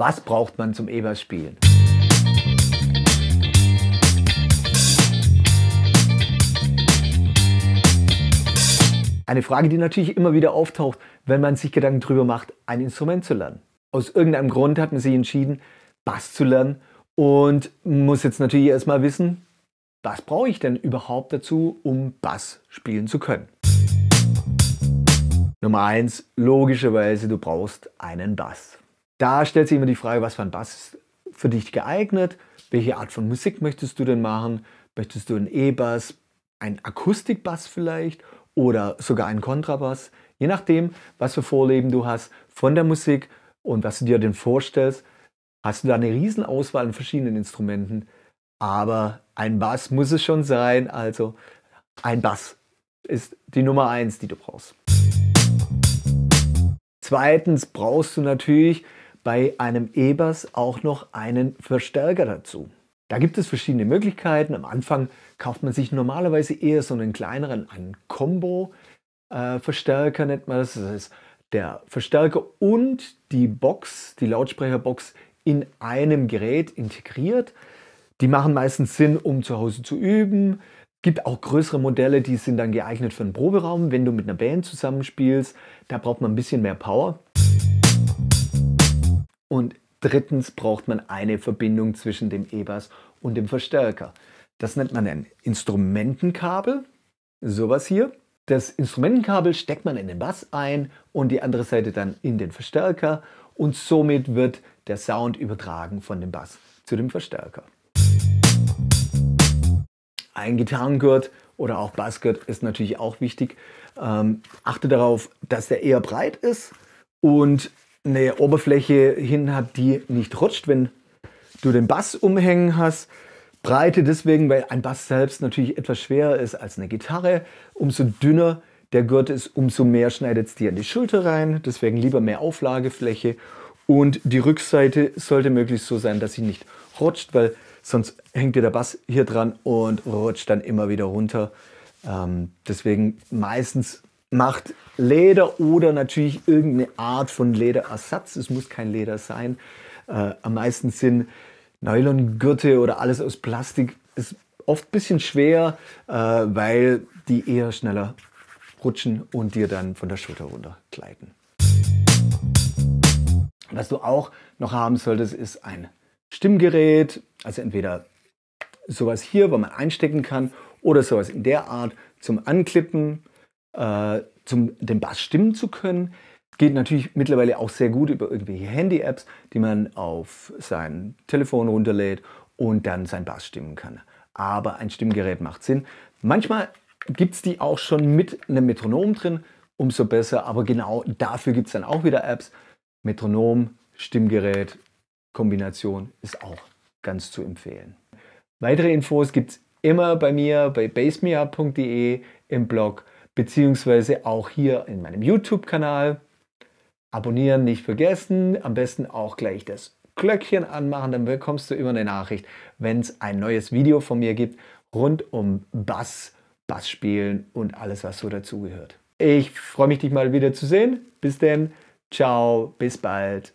Was braucht man zum E-Bass spielen? Eine Frage, die natürlich immer wieder auftaucht, wenn man sich Gedanken darüber macht, ein Instrument zu lernen. Aus irgendeinem Grund hat man sich entschieden, Bass zu lernen und muss jetzt natürlich erstmal wissen, was brauche ich denn überhaupt dazu, um Bass spielen zu können? Nummer 1, logischerweise, du brauchst einen Bass. Da stellt sich immer die Frage, was für ein Bass ist für dich geeignet? Welche Art von Musik möchtest du denn machen? Möchtest du einen E-Bass, einen Akustikbass vielleicht oder sogar einen Kontrabass? Je nachdem, was für Vorlieben du hast von der Musik und was du dir denn vorstellst, hast du da eine riesen Auswahl an verschiedenen Instrumenten. Aber ein Bass muss es schon sein, also ein Bass ist die Nummer 1, die du brauchst. Zweitens brauchst du natürlich bei einem E-Bass auch noch einen Verstärker dazu. Da gibt es verschiedene Möglichkeiten. Am Anfang kauft man sich normalerweise eher so einen kleineren, einen Combo-Verstärker nennt man das. Das heißt, der Verstärker und die Box, die Lautsprecherbox in einem Gerät integriert. Die machen meistens Sinn, um zu Hause zu üben. Gibt auch größere Modelle, die sind dann geeignet für einen Proberaum, wenn du mit einer Band zusammenspielst. Da braucht man ein bisschen mehr Power. Und drittens braucht man eine Verbindung zwischen dem E-Bass und dem Verstärker. Das nennt man ein Instrumentenkabel, sowas hier. Das Instrumentenkabel steckt man in den Bass ein und die andere Seite dann in den Verstärker und somit wird der Sound übertragen von dem Bass zu dem Verstärker. Ein Gitarrengurt oder auch Bassgurt ist natürlich auch wichtig. Achte darauf, dass der eher breit ist und eine Oberfläche hin hat, die nicht rutscht, wenn du den Bass umhängen hast. Breite deswegen, weil ein Bass selbst natürlich etwas schwerer ist als eine Gitarre. Umso dünner der Gurt ist, umso mehr schneidet es dir in die Schulter rein. Deswegen lieber mehr Auflagefläche. Und die Rückseite sollte möglichst so sein, dass sie nicht rutscht, weil sonst hängt dir der Bass hier dran und rutscht dann immer wieder runter. Deswegen meistens macht Leder oder natürlich irgendeine Art von Lederersatz, es muss kein Leder sein, am meisten Sinn. Nylongürtel oder alles aus Plastik ist oft ein bisschen schwer, weil die eher schneller rutschen und dir dann von der Schulter runter gleiten. Was du auch noch haben solltest, ist ein Stimmgerät, also entweder sowas hier, wo man einstecken kann, oder sowas in der Art zum Anklippen, den Bass stimmen zu können. Geht natürlich mittlerweile auch sehr gut über irgendwelche Handy-Apps, die man auf sein Telefon runterlädt und dann seinen Bass stimmen kann. Aber ein Stimmgerät macht Sinn. Manchmal gibt es die auch schon mit einem Metronom drin, umso besser. Aber genau dafür gibt es dann auch wieder Apps. Metronom, Stimmgerät, Kombination ist auch ganz zu empfehlen. Weitere Infos gibt es immer bei mir bei bassmeup.de im Blog, beziehungsweise auch hier in meinem YouTube-Kanal. Abonnieren nicht vergessen, am besten auch gleich das Glöckchen anmachen, dann bekommst du immer eine Nachricht, wenn es ein neues Video von mir gibt, rund um Bass, Bassspielen und alles, was so dazugehört. Ich freue mich, dich mal wieder zu sehen. Bis denn, ciao, bis bald.